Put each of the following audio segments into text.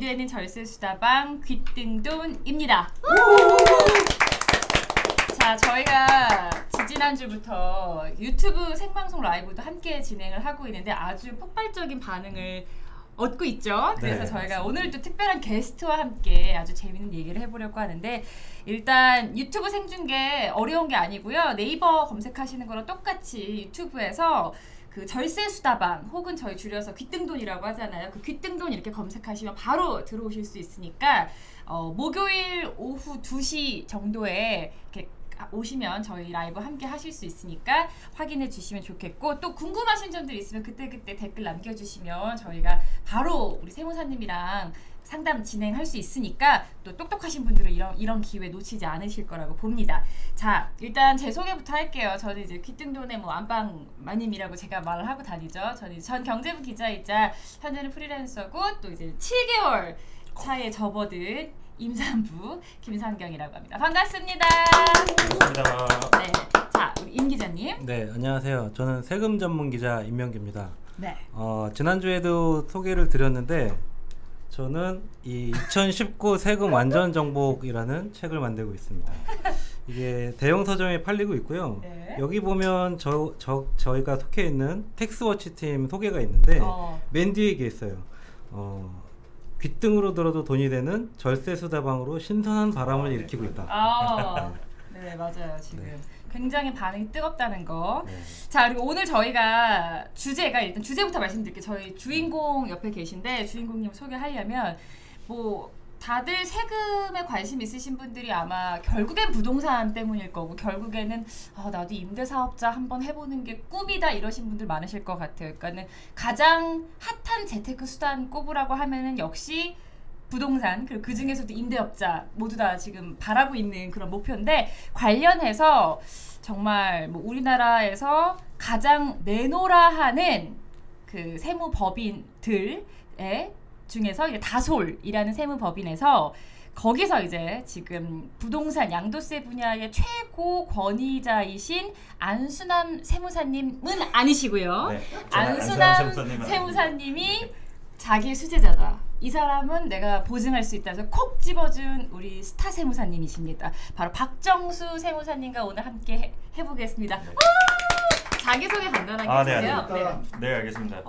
미래는 절세수다방 귀등돈입니다. 자, 저희가 지지난주부터 유튜브 생방송 라이브도 함께 진행을 하고 있는데 아주 폭발적인 반응을 얻고 있죠. 그래서 네, 저희가 맞습니다. 오늘 또 특별한 게스트와 함께 아주 재밌는 얘기를 해보려고 하는데, 일단 유튜브 생중계 어려운 게 아니고요. 네이버 검색하시는 거랑 똑같이 유튜브에서 그 절세수다방 혹은 저희 줄여서 귀등돈이라고 하잖아요. 그 귀등돈 이렇게 검색하시면 바로 들어오실 수 있으니까 목요일 오후 2시 정도에 이렇게 오시면 저희 라이브 함께 하실 수 있으니까 확인해 주시면 좋겠고, 또 궁금하신 점들 있으면 그때그때 댓글 남겨주시면 저희가 바로 우리 세무사님이랑 상담 진행할 수 있으니까 또 똑똑하신 분들은 이런 기회 놓치지 않으실 거라고 봅니다. 자, 일단 제 소개부터 할게요. 저는 이제 귀등돈의 뭐 안방 마님이라고 제가 말을 하고 다니죠. 저는 전 경제부 기자이자 현재는 프리랜서고 또 이제 7개월 차에 접어든 임산부 김상경이라고 합니다. 반갑습니다. 반갑습니다. 네, 자 우리 임 기자님. 네, 안녕하세요. 저는 세금 전문 기자 임명기입니다. 네. 지난주에도 소개를 드렸는데 저는 이 2019 세금 완전 정복이라는 책을 만들고 있습니다. 이게 대형 서점에 팔리고 있고요. 네. 여기 보면 저희가 속해 있는 텍스워치 팀 소개가 있는데 맨 뒤에 이게 있어요. 귀등으로 들어도 돈이 되는 절세수다방으로 신선한 바람을 일으키고 있다. 네, 맞아요. 지금 네. 굉장히 반응이 뜨겁다는 거. 네. 자, 그리고 오늘 저희가 주제가, 일단 주제부터 말씀드릴게요. 저희 주인공 옆에 계신데 주인공님 소개하려면 뭐 다들 세금에 관심 있으신 분들이 아마 결국엔 부동산 때문일 거고, 결국에는 나도 임대사업자 한번 해보는 게 꿈이다 이러신 분들 많으실 것 같아요. 그러니까는 가장 핫한 재테크 수단 꼽으라고 하면은 역시 부동산, 그리고 그 중에서도 임대업자 모두 다 지금 바라고 있는 그런 목표인데, 관련해서 정말 뭐 우리나라에서 가장 내노라하는 그 세무법인들의 중에서 이제 다솔이라는 세무법인에서 거기서 이제 지금 부동산 양도세 분야의 최고 권위자이신 안순남 세무사님은 아니시고요. 네, 안순남 세무사님이 자기 수제자다. 이 사람은 내가 보증할 수 있다 해서 콕 집어준 우리 스타 세무사님이십니다. 바로 박정수 세무사님과 오늘 함께 해보겠습니다. 네. 자기소개 간단하게 네, 해주세요. 네, 알겠습니다.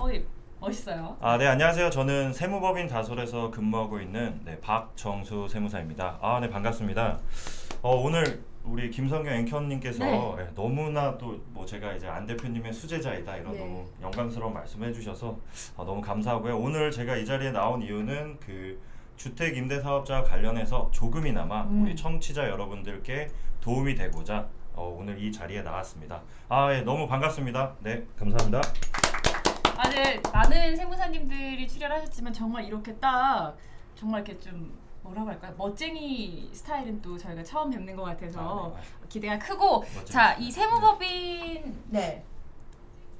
멋있어요. 네, 안녕하세요. 저는 세무법인 다솔에서 근무하고 있는 박정수 세무사입니다. 네, 반갑습니다. 오늘 우리 김성경 앵커님께서 네. 너무나 또 뭐 제가 이제 안 대표님의 수제자이다 이런 네. 너무 영광스러운 말씀해 주셔서 너무 감사하고요. 오늘 제가 이 자리에 나온 이유는 그 주택 임대 사업자 관련해서 조금이나마 우리 청취자 여러분들께 도움이 되고자 오늘 이 자리에 나왔습니다. 예, 너무 반갑습니다. 네, 감사합니다. 네, 많은 세무사님들이 출연하셨지만 정말 이렇게 딱 정말 이렇게 좀 뭐라고 할까요? 멋쟁이 스타일은 또 저희가 처음 뵙는 것 같아서 네, 기대가 크고, 자, 이 세무법인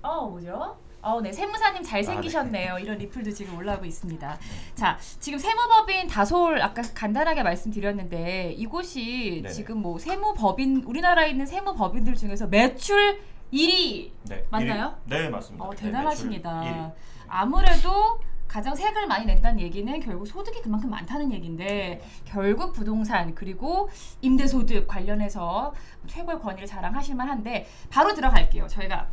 뭐죠? 네, 세무사님 잘생기셨네요. 이런 리플도 지금 올라오고 있습니다. 자, 지금 세무법인 다솔 아까 간단하게 말씀드렸는데 이곳이 네네. 지금 뭐 세무법인, 우리나라에 있는 세무법인들 중에서 매출 1위 맞나요? 네, 맞습니다. 대단하십니다. 매출 1위. 아무래도 가장 세금을 많이 낸다는 얘기는 결국 소득이 그만큼 많다는 얘기인데, 결국 부동산 그리고 임대소득 관련해서 최고의 권위를 자랑하실 만한데, 바로 들어갈게요. 저희가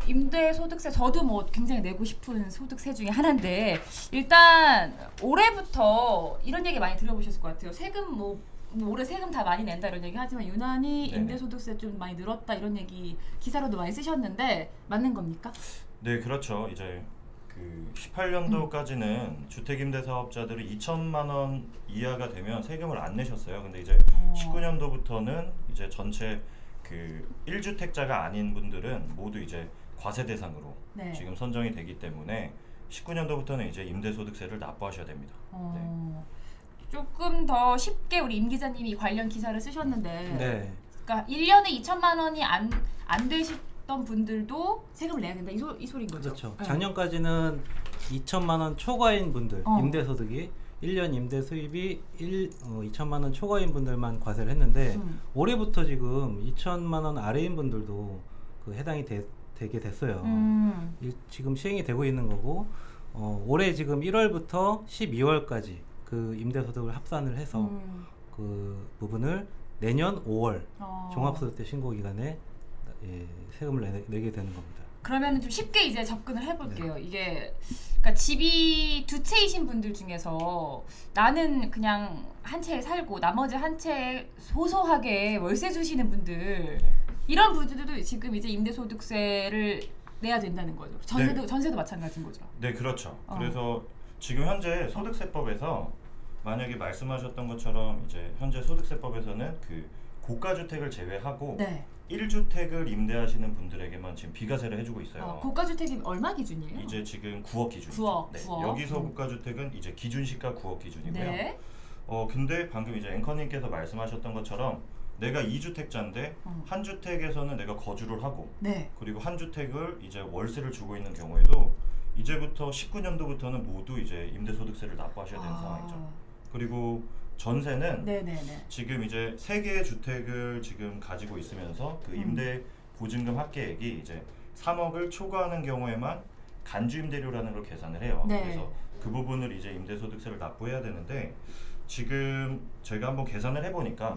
임대소득세, 저도 뭐 굉장히 내고 싶은 소득세 중에 하나인데, 일단 올해부터 이런 얘기 많이 들어보셨을 것 같아요. 세금 올해 세금 다 많이 낸다 이런 얘기 하지만 유난히 네네. 임대소득세 좀 많이 늘었다 이런 얘기 기사로도 많이 쓰셨는데 맞는 겁니까? 네, 그렇죠. 이제 그 18년도까지는 주택임대사업자들이 2천만 원 이하가 되면 세금을 안 내셨어요. 근데 이제 19년도부터는 이제 전체 그 1주택자가 아닌 분들은 모두 이제 과세 대상으로 네. 지금 선정이 되기 때문에 19년도부터는 이제 임대소득세를 납부하셔야 됩니다. 조금 더 쉽게 우리 임 기자님이 관련 기사를 쓰셨는데, 네. 그러니까 1년에 2천만 원이 안 되셨던 분들도 세금을 내야 된다, 이 소리인 거죠? 그렇죠. 네. 작년까지는 2천만 원 초과인 분들, 어. 임대소득이 1년 임대 수입이 2천만 원 초과인 분들만 과세를 했는데 올해부터 지금 2천만 원 아래인 분들도 그 해당이 되게 됐어요. 지금 시행이 되고 있는 거고, 올해 지금 1월부터 12월까지 그 임대소득을 합산을 해서 그 부분을 내년 5월 종합소득세 신고 기간에 세금을 내게 되는 겁니다. 그러면 좀 쉽게 이제 접근을 해볼게요. 이게 그러니까 집이 두 채이신 분들 중에서 나는 그냥 한 채에 살고 나머지 한 채에 소소하게 월세 주시는 분들 이런 분들도 지금 이제 임대소득세를 내야 된다는 거죠. 전세도 마찬가지인 거죠. 네, 그렇죠. 그래서 지금 현재 소득세법에서 만약에 말씀하셨던 것처럼 이제 현재 소득세법에서는 그 고가주택을 제외하고 1주택을 임대하시는 분들에게만 지금 비과세를 해주고 있어요. 고가주택이 얼마 기준이에요? 이제 지금 9억 기준이죠. 9억. 여기서 고가주택은 이제 기준시가 9억 기준이고요. 네. 근데 방금 이제 앵커님께서 말씀하셨던 것처럼 내가 2주택자인데 한 주택에서는 내가 거주를 하고 그리고 한 주택을 이제 월세를 주고 있는 경우에도 이제부터 19년도부터는 모두 이제 임대소득세를 납부하셔야 되는 상황이죠. 그리고 전세는 지금 이제 3개의 주택을 지금 가지고 있으면서 그 임대 보증금 합계액이 이제 3억을 초과하는 경우에만 간주임대료라는 걸 계산을 해요. 그래서 그 부분을 이제 임대소득세를 납부해야 되는데 지금 저희가 한번 계산을 해보니까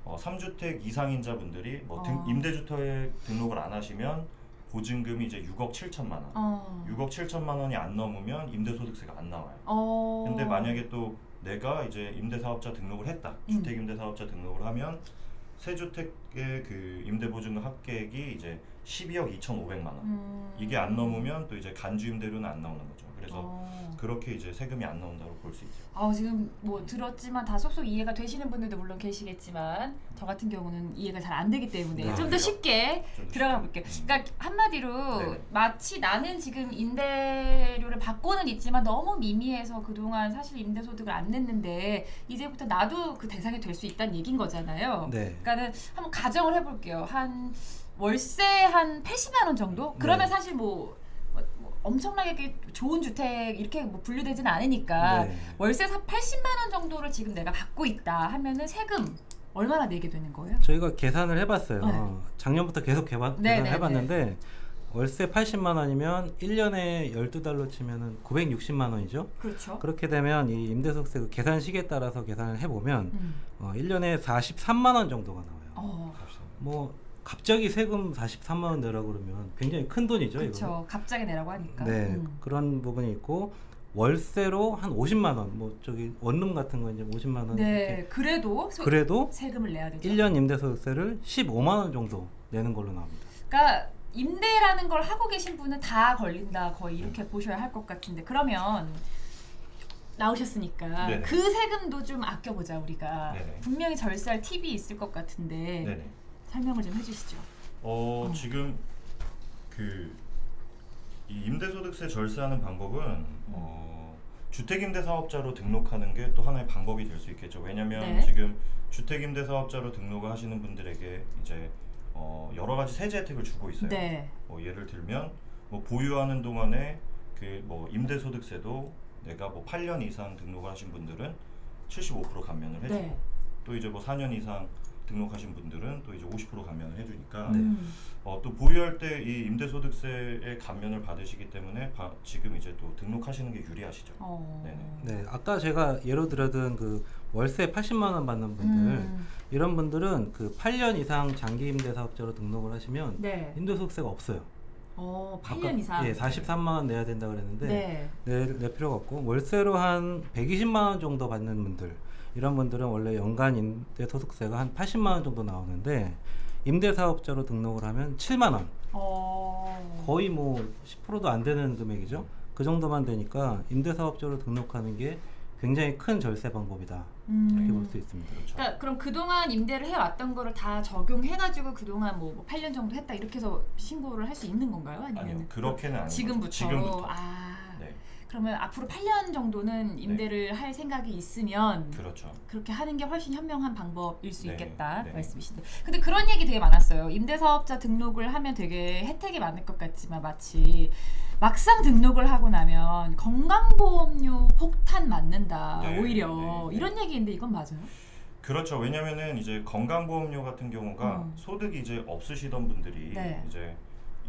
3주택 이상인자분들이 뭐 임대주택 등록을 안 하시면 보증금이 이제 6억 7천만 원, 6억 7천만 원이 안 넘으면 임대소득세가 안 나와요. 근데 만약에 또 내가 이제 임대사업자 등록을 했다, 주택임대사업자 등록을 하면 세 주택의 그 임대보증금 합계액이 이제 12억 2,500만 원. 이게 안 넘으면 또 이제 간주임대료는 안 나오는 거죠. 그래서 그렇게 이제 세금이 안 나온다고 볼 수 있죠. 지금 뭐 들었지만 다 속속 이해가 되시는 분들도 물론 계시겠지만 저 같은 경우는 이해가 잘 안 되기 때문에 좀 더 쉽게 들어가 볼게요. 그러니까 한마디로 마치 나는 지금 임대료를 받고는 있지만 너무 미미해서 그동안 사실 임대소득을 안 냈는데 이제부터 나도 그 대상이 될 수 있다는 얘기인 거잖아요. 그러니까는 한번 가정을 해볼게요. 한 월세 한 80만 원 정도? 그러면 사실 뭐 엄청나게 좋은 주택 이렇게 뭐 분류되지는 않으니까 월세 80만 원 정도를 지금 내가 받고 있다 하면은 세금 얼마나 내게 되는 거예요? 저희가 계산을 해봤어요. 작년부터 계속 계산을 해봤는데 월세 80만 원이면 1년에 12달로 치면은 960만 원이죠. 그렇죠. 그렇게 되면 이 임대소득세 그 계산식에 따라서 계산을 해보면 1년에 43만 원 정도가 나와요. 뭐 갑자기 세금 43만 원 내라고 그러면 굉장히 큰 돈이죠. 그렇죠. 갑자기 내라고 하니까. 그런 부분이 있고 월세로 한 50만 원, 뭐 저기 원룸 같은 거 이제 50만 원. 그래도 세금을 내야 되죠. 1년 임대소득세를 15만 원 정도 내는 걸로 나옵니다. 그러니까 임대라는 걸 하고 계신 분은 다 걸린다 거의 이렇게 보셔야 할 것 같은데 그러면 나오셨으니까 그 세금도 좀 아껴보자 우리가. 분명히 절세할 팁이 있을 것 같은데 설명을 좀 해주시죠. 지금 그 이 임대소득세 절세하는 방법은 주택임대사업자로 등록하는 게 또 하나의 방법이 될 수 있겠죠. 왜냐하면 지금 주택임대사업자로 등록을 하시는 분들에게 이제 여러 가지 세제 혜택을 주고 있어요. 예를 들면 뭐 보유하는 동안에 그 뭐 임대소득세도 내가 뭐 8년 이상 등록을 하신 분들은 75% 감면을 해주고 또 이제 뭐 4년 이상 등록하신 분들은 또 이제 50% 감면을 해주니까 또 보유할 때 이 임대소득세의 감면을 받으시기 때문에 지금 이제 또 등록하시는 게 유리하시죠. 아까 제가 예로 들었던 그 월세 80만 원 받는 분들 이런 분들은 그 8년 이상 장기 임대사업자로 등록을 하시면 임대소득세가 없어요. 8년 이상. 43만 원 내야 된다 그랬는데 낼 필요가 없고 월세로 한 120만 원 정도 받는 분들 이런 분들은 원래 연간 임대소득세가 한 80만 원 정도 나오는데 임대사업자로 등록을 하면 7만 원. 거의 뭐 10%도 안 되는 금액이죠. 그 정도만 되니까 임대사업자로 등록하는 게 굉장히 큰 절세 방법이다. 이렇게 볼 수 있습니다. 그러니까 그럼 그동안 임대를 해왔던 거를 다 적용해가지고 그동안 뭐 8년 정도 했다 이렇게 해서 신고를 할 수 있는 건가요? 아니면 그렇게는 아니고 지금부터. 그러면 앞으로 8년 정도는 임대를 할 생각이 있으면 그렇게 하는 게 훨씬 현명한 방법일 수 있겠다 말씀이신데 근데 그런 얘기 되게 많았어요. 임대사업자 등록을 하면 되게 혜택이 많을 것 같지만 마치 막상 등록을 하고 나면 건강보험료 폭탄 맞는다 오히려 이런 얘기인데 이건 맞아요? 그렇죠. 왜냐면은 이제 건강보험료 같은 경우가 소득이 이제 없으시던 분들이 이제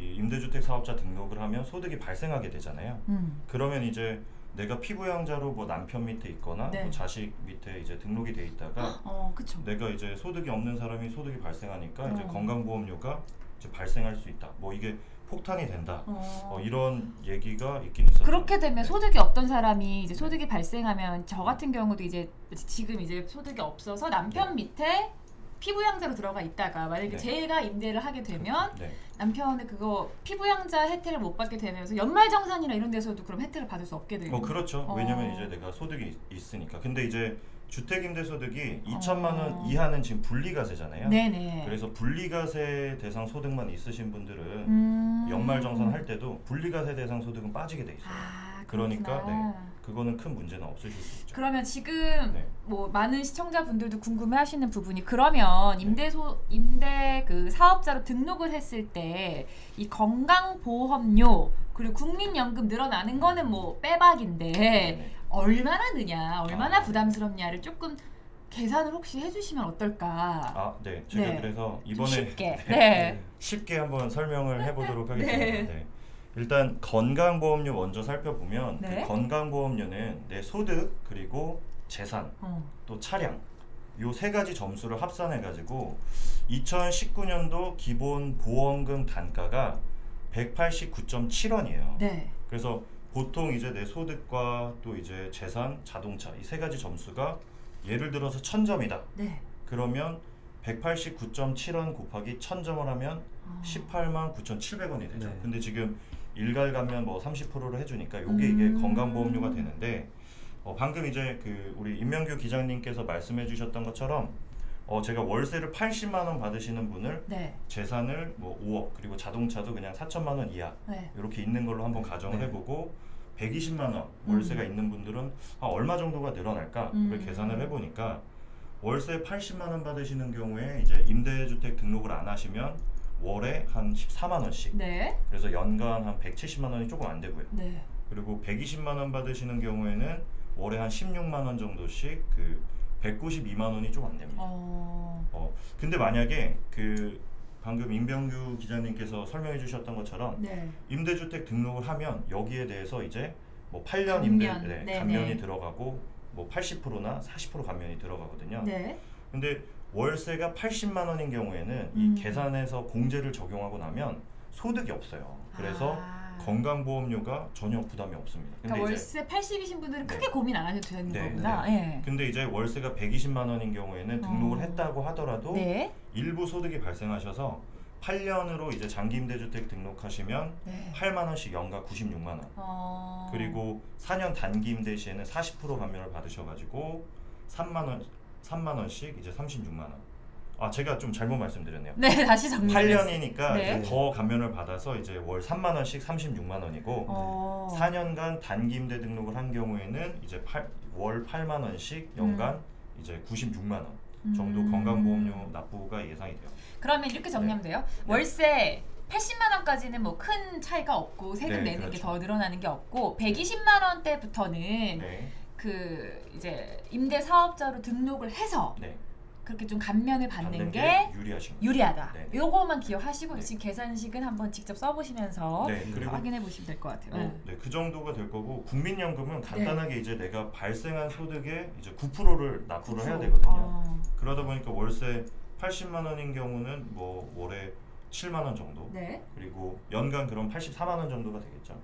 이 임대주택 사업자 등록을 하면 소득이 발생하게 되잖아요. 그러면 이제 내가 피부양자로 뭐 남편 밑에 있거나 네. 뭐 자식 밑에 이제 등록이 돼 있다가 그쵸. 내가 이제 소득이 없는 사람이 소득이 발생하니까 이제 어. 건강보험료가 이제 발생할 수 있다. 뭐 이게 폭탄이 된다. 어. 이런 얘기가 있긴 있었죠. 그렇게 되면 네. 소득이 없던 사람이 이제 소득이 발생하면 저 같은 경우도 이제 지금 이제 소득이 없어서 남편 밑에 피부양자로 들어가 있다가 만약에 네. 제가 임대를 하게 되면 네. 남편은 그거 피부양자 혜택을 못 받게 되면서 연말정산이나 이런 데서도 그럼 혜택을 받을 수 없게 되고. 그렇죠. 왜냐면 이제 내가 소득이 있으니까. 근데 이제 주택임대소득이 2천만 원 이하는 지금 분리과세잖아요. 네네. 그래서 분리과세 대상 소득만 있으신 분들은 연말정산 할 때도 분리과세 대상 소득은 빠지게 돼 있어요. 그러니까 네, 그거는 큰 문제는 없으실 수 있죠. 그러면 지금 네. 뭐 많은 시청자분들도 궁금해하시는 부분이 그러면 임대 그 사업자로 등록을 했을 때 이 건강보험료 그리고 국민연금 늘어나는 거는 뭐 빼박인데 네네. 얼마나 느냐, 얼마나 아. 부담스럽냐를 조금 계산을 혹시 해주시면 어떨까? 네. 제가 네. 그래서 좀 이번에 쉽게. 네. 네. 쉽게 한번 설명을 해보도록 하겠습니다. 네. 네. 일단 건강보험료 먼저 살펴보면 네. 그 건강보험료는 내 소득 그리고 재산 어. 또 차량 요 세 가지 점수를 합산해 가지고 2019년도 기본 보험금 단가가 189.7원이에요. 네. 그래서 보통 이제 내 소득과 또 이제 재산, 자동차 이 세 가지 점수가 예를 들어서 1000점이다. 네. 그러면 189.7원 곱하기 1000점을 하면 18만 9,700원이 되죠. 네. 근데 지금 일괄 감면 뭐 30%를 해주니까 요게 이게 건강보험료가 되는데 방금 이제 그 우리 임명규 기장님께서 말씀해 주셨던 것처럼 제가 월세를 80만 원 받으시는 분을 네. 재산을 뭐 5억 그리고 자동차도 그냥 4천만 원 이하 네. 이렇게 있는 걸로 한번 가정을 네. 해보고 120만 원 월세가 있는 분들은 얼마 정도가 늘어날까를 계산을 해보니까 월세 80만 원 받으시는 경우에 이제 임대주택 등록을 안 하시면 월에 한 14만 원씩 네. 그래서 연간 한 170만 원이 조금 안 되고요. 네. 그리고 120만 원 받으시는 경우에는 월에 한 16만 원 정도씩 그 192만 원이 좀 안 됩니다. 근데 만약에 그 방금 임병규 기자님께서 설명해 주셨던 것처럼 네. 임대주택 등록을 하면 여기에 대해서 이제 뭐 8년 감면. 임대 네네. 감면이 들어가고 뭐 80%나 40% 감면이 들어가거든요. 네. 근데 월세가 80만 원인 경우에는 이 계산에서 공제를 적용하고 나면 소득이 없어요. 그래서 건강보험료가 전혀 부담이 없습니다. 근데 그러니까 이제 월세 80이신 분들은 네. 크게 고민 안 하셔도 되는 네, 거구나. 네. 근데 이제 월세가 120만 원인 경우에는 등록을 했다고 하더라도 네. 일부 소득이 발생하셔서 8년으로 이제 장기 임대주택 등록하시면 네. 8만 원씩 연간 96만 원. 그리고 4년 단기 임대 시에는 40% 감면을 받으셔가지고 3만 원씩 이제 36만 원. 제가 좀 잘못 말씀드렸네요. 네, 다시 정리. 8년이니까 네. 이제 더 감면을 받아서 이제 월 3만 원씩 36만 원이고 4년간 단기 임대 등록을 한 경우에는 이제 월 8만 원씩 연간 이제 96만 원 정도 건강보험료 납부가 예상이 돼요. 그러면 이렇게 정리하면 돼요. 월세 80만 원까지는 뭐 큰 차이가 없고 세금 네, 내는 그렇죠. 게 더 늘어나는 게 없고 120만 원대부터는 네. 그 이제 임대 사업자로 등록을 해서 네. 그렇게 좀 감면을 받는 받는 게 유리하신 거죠. 유리하다. 네. 요거만 기억하시고 네. 지금 계산식은 한번 직접 써보시면서 네, 그리고 확인해 보시면 될 것 같아요. 네, 그 정도가 될 거고 국민연금은 간단하게 이제 내가 발생한 소득의 이제 9%를 납부를 해야 되거든요. 그러다 보니까 월세 80만 원인 경우는 뭐 월에 7만 원 정도. 네. 그리고 연간 그럼 84만 원 정도가 되겠죠.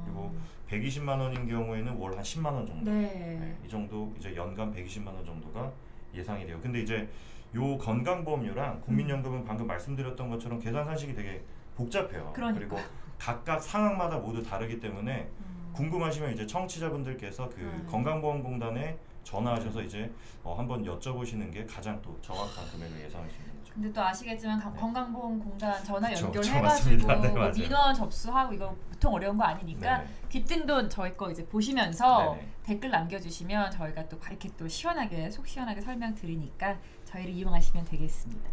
그리고 120만 원인 경우에는 월 한 10만 원 정도. 네. 이 정도 이제 연간 120만 원 정도가 예상이 돼요. 근데 이제 요 건강보험료랑 국민연금은 방금 말씀드렸던 것처럼 계산 산식이 되게 복잡해요. 그러니까. 그리고 각각 상황마다 모두 다르기 때문에 궁금하시면 이제 청취자분들께서 그 건강보험공단에 전화하셔서 이제 한번 여쭤보시는 게 가장 또 정확한 금액을 예상할 수 있는 거죠. 근데 또 아시겠지만 건강보험공단 전화 그쵸, 연결해가지고 맞습니다. 네, 뭐 맞아요. 민원 접수하고 이거 보통 어려운 거 아니니까 네네. 뒷등돈 저희 거 이제 보시면서 네네. 댓글 남겨주시면 저희가 또 이렇게 또 시원하게 속 시원하게 설명드리니까 저희를 이용하시면 되겠습니다.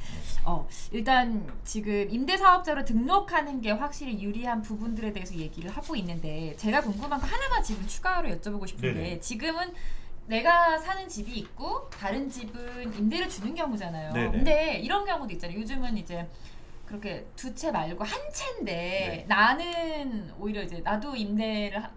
일단 지금 임대사업자로 등록하는 게 확실히 유리한 부분들에 대해서 얘기를 하고 있는데 제가 궁금한 거 하나만 지금 추가로 여쭤보고 싶은 네네. 게 지금은 내가 사는 집이 있고 다른 집은 임대를 주는 경우잖아요. 네네. 근데 이런 경우도 있잖아요. 요즘은 이제 그렇게 두 채 말고 한 채인데 네. 나는 오히려 이제 나도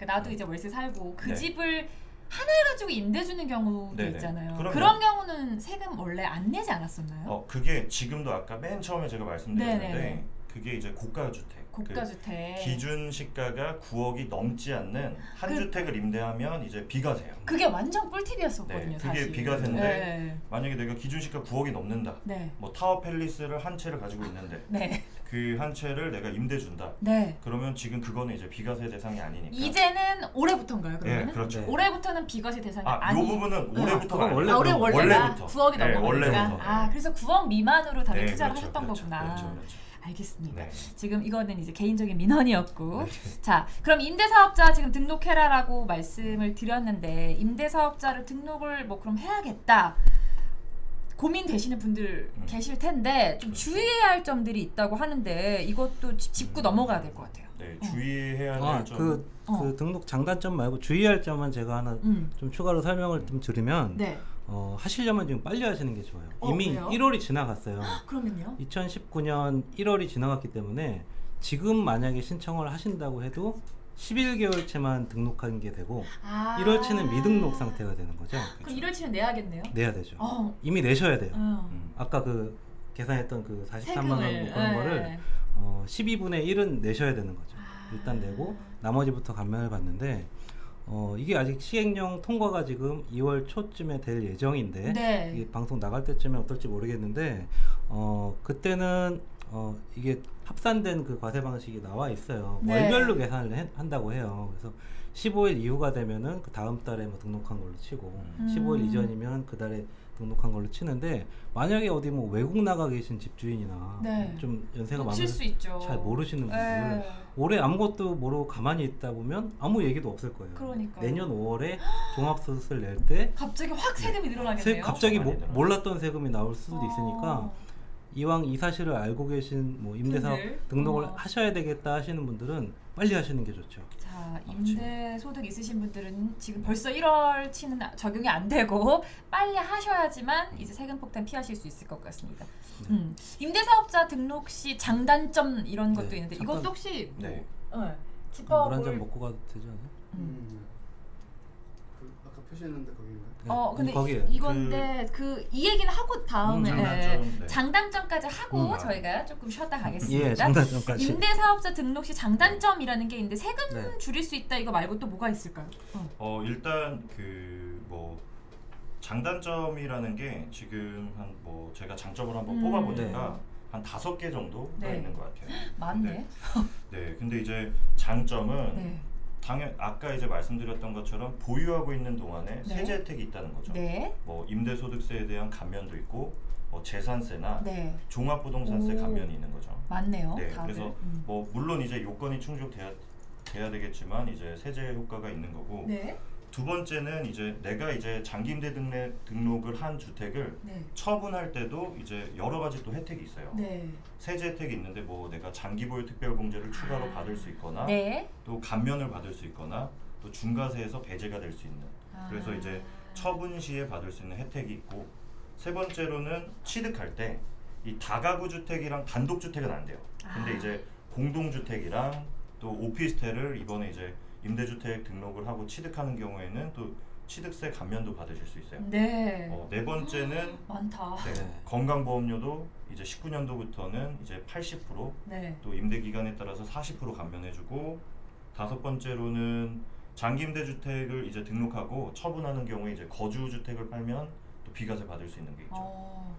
나도 이제 월세 살고 그 네. 집을 하나 가지고 임대 주는 경우도 네네. 있잖아요. 그럼요. 그런 경우는 세금 원래 안 내지 않았었나요? 그게 지금도 아까 맨 처음에 제가 말씀드렸는데 네네네. 그게 이제 고가주택. 고가주택. 기준 시가가 9억이 넘지 않는 한 그- 주택을 임대하면 이제 비과세요. 그게 완전 꿀팁이었었거든요. 네, 그게 사실. 비과세인데 네. 만약에 내가 기준 시가 9억이 넘는다. 네. 뭐 타워 팰리스를 한 채를 가지고 있는데 네. 그 한 채를 내가 임대 준다. 네. 그러면 지금 그거는 이제 비과세 대상이 아니니까. 이제는 올해부터인가요? 그러면? 예, 그렇죠. 네. 올해부터는 비과세 대상이 아, 요 부분은 네. 올해부터가 그건 아니에요. 원래 원래가 9억이 네, 넘어가니까. 원래부터. 아, 그래서 9억 미만으로 다들 네, 투자를 그렇죠, 하셨던 그렇죠, 거구나. 그렇죠. 알겠습니다. 네. 지금 이거는 이제 개인적인 민원이었고, 네. 자, 그럼 임대사업자 지금 등록해라라고 말씀을 드렸는데 임대사업자를 등록을 뭐 그럼 해야겠다. 고민되시는 분들 계실 텐데 좀 그렇죠. 주의해야 할 점들이 있다고 하는데 이것도 짚고 넘어가야 될 것 같아요. 네, 주의해야 될 점. 그 등록 장단점 말고 주의할 점은 제가 하나 좀 추가로 설명을 좀 드리면 네. 하시려면 지금 빨리 하시는 게 좋아요. 이미 왜요? 1월이 지나갔어요. 그러면요? 2019년 1월이 지나갔기 때문에 지금 만약에 신청을 하신다고 해도 11개월치만 등록한 게 되고 1월치는 미등록 상태가 되는 거죠. 그럼 1월치는 내야겠네요. 내야 되죠. 어. 이미 내셔야 돼요. 음. 아까 그 계산했던 그 43만 원 세금을. 그런 네. 거를 12분의 1은 내셔야 되는 거죠. 일단 내고 나머지부터 감면을 받는데 이게 아직 시행령 통과가 지금 2월 초쯤에 될 예정인데 네. 이게 방송 나갈 때쯤에 어떨지 모르겠는데 그때는 이게 합산된 그 과세 방식이 나와 있어요. 네. 월별로 계산을 한다고 해요. 그래서 15일 이후가 되면은 그 다음 달에 뭐 등록한 걸로 치고 15일 이전이면 그 달에 등록한 걸로 치는데 만약에 어디 뭐 외국 나가 계신 집주인이나 네. 좀 연세가 놓칠 많은 수 있죠. 잘 모르시는 분들 네. 올해 아무것도 모르고 가만히 있다 보면 아무 얘기도 없을 거예요. 그러니까요. 내년 5월에 종합소득세를 낼 때 갑자기 확 세금이 늘어나겠네요. 갑자기 많이 늘어나요. 몰랐던 세금이 나올 수도 있으니까 어. 이왕 이 사실을 알고 계신 뭐 임대사업 분들? 등록을 하셔야 되겠다 하시는 분들은 빨리 하시는 게 좋죠. 자, 임대 소득 있으신 분들은 지금 벌써 1월치는 적용이 안 되고 빨리 하셔야지만 이제 세금 폭탄 피하실 수 있을 것 같습니다. 임대사업자 등록 시 장단점 이런 것도 네, 있는데 잠깐- 이것도 혹시 네. 물 짚어볼 한 잔 먹고 가도 되지 않아요? 그 아까 표시했는데 거기인가요? 근데 거기에요. 이건데 이 얘기는 하고 다음에 장단점, 네. 장단점까지 하고 아. 저희가 조금 쉬었다 가겠습니다. 예, 장단점까지. 임대사업자 등록 시 장단점이라는 게 있는데 세금 네. 줄일 수 있다 이거 말고 또 뭐가 있을까요? 일단 그 뭐 장단점이라는 게 지금 한 뭐 제가 장점을 한번 뽑아보니까 한 5개 정도가 네. 있는 것 같아요. 많네. 네, 근데 이제 장점은 네. 아까 이제 말씀드렸던 것처럼 보유하고 있는 동안에 네. 세제 혜택이 있다는 거죠. 네. 뭐 임대소득세에 대한 감면도 있고 재산세나 네. 종합부동산세 오. 감면이 있는 거죠. 많네요. 네, 다들. 그래서 뭐 물론 이제 요건이 충족돼야 되겠지만 이제 세제 효과가 있는 거고 네. 두 번째는 이제 내가 이제 장기임대 등록을 한 주택을 네. 처분할 때도 이제 여러 가지 또 혜택이 있어요. 네. 세제 혜택이 있는데 뭐 내가 장기보유 특별공제를 추가로 받을 수 있거나 네. 또 감면을 받을 수 있거나 또 중과세에서 배제가 될 수 있는 그래서 이제 처분 시에 받을 수 있는 혜택이 있고 세 번째로는 취득할 때 이 다가구 주택이랑 단독 주택은 안 돼요. 근데 이제 공동 주택이랑 또 오피스텔을 이번에 이제 임대주택 등록을 하고 취득하는 경우에는 또 취득세 감면도 받으실 수 있어요. 네. 네 번째는 많다. 네, 건강보험료도 이제 19년도부터는 이제 80%, 네. 또 임대 기간에 따라서 40% 감면해주고 다섯 번째로는 장기임대주택을 이제 등록하고 처분하는 경우에 이제 거주주택을 팔면 또 비과세 받을 수 있는 게 있죠.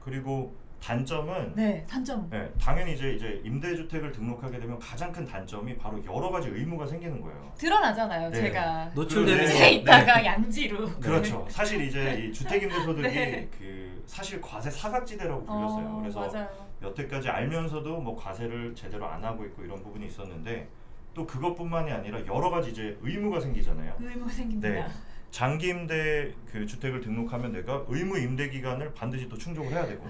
그리고 단점은 네. 단점. 네, 당연히 이제 임대주택을 등록하게 되면 가장 큰 단점이 바로 여러 가지 의무가 생기는 거예요. 드러나잖아요. 네. 제가 노출되는 네. 집에 있다가 양지로. 그렇죠. 사실 이제 이 주택임대소득이 네. 그 사실 과세 사각지대라고 불렸어요. 그래서 맞아요. 여태까지 알면서도 뭐 과세를 제대로 안 하고 있고 이런 부분이 있었는데 또 그것뿐만이 아니라 여러 가지 이제 의무가 생기잖아요. 의무가 생깁니다. 네. 장기임대 그 주택을 등록하면 내가 의무 임대 기간을 반드시 또 충족을 해야 되고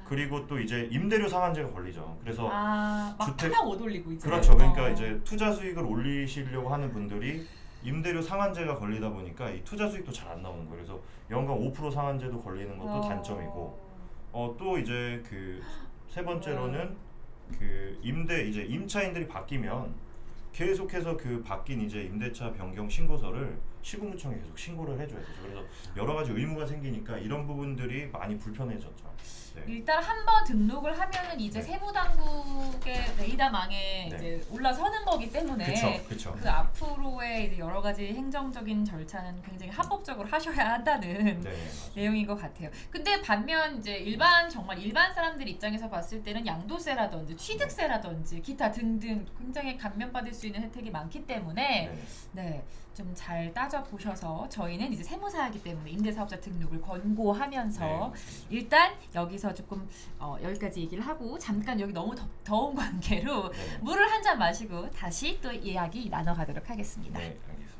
그리고 또 이제 임대료 상한제가 걸리죠. 그래서 막 주택- 하나 못 올리고 이제. 그렇죠. 그러니까 이제 투자 수익을 올리시려고 하는 분들이 임대료 상한제가 걸리다 보니까 이 투자 수익도 잘 안 나오는 거예요. 그래서 연간 5% 상한제도 걸리는 것도 단점이고 또 이제 그 세 번째로는 그 이제 임차인들이 바뀌면 계속해서 그 바뀐 이제 임대차 변경 신고서를 시군구청에 계속 신고를 해줘야 되죠. 그래서 여러 가지 의무가 생기니까 이런 부분들이 많이 불편해졌죠. 네. 일단 한 번 등록을 하면은 이제 네. 세무당국의 레이더망에 네. 이제 올라서는 거기 때문에 그쵸. 그 앞으로의 이제 여러 가지 행정적인 절차는 굉장히 합법적으로 하셔야 한다는 네. 내용인 것 같아요. 근데 반면 이제 정말 일반 사람들 입장에서 봤을 때는 양도세라든지 취득세라든지 기타 등등 굉장히 감면받을 수 있는 혜택이 많기 때문에 네, 좀 잘 따져 보셔서 저희는 이제 세무사이기 때문에 임대사업자 등록을 권고하면서 일단 여기서 조금 여기까지 얘기를 하고 잠깐 여기 너무 더운 관계로 물을 한 잔 마시고 다시 또 이야기 나눠가도록 하겠습니다. 네, 알겠습니다.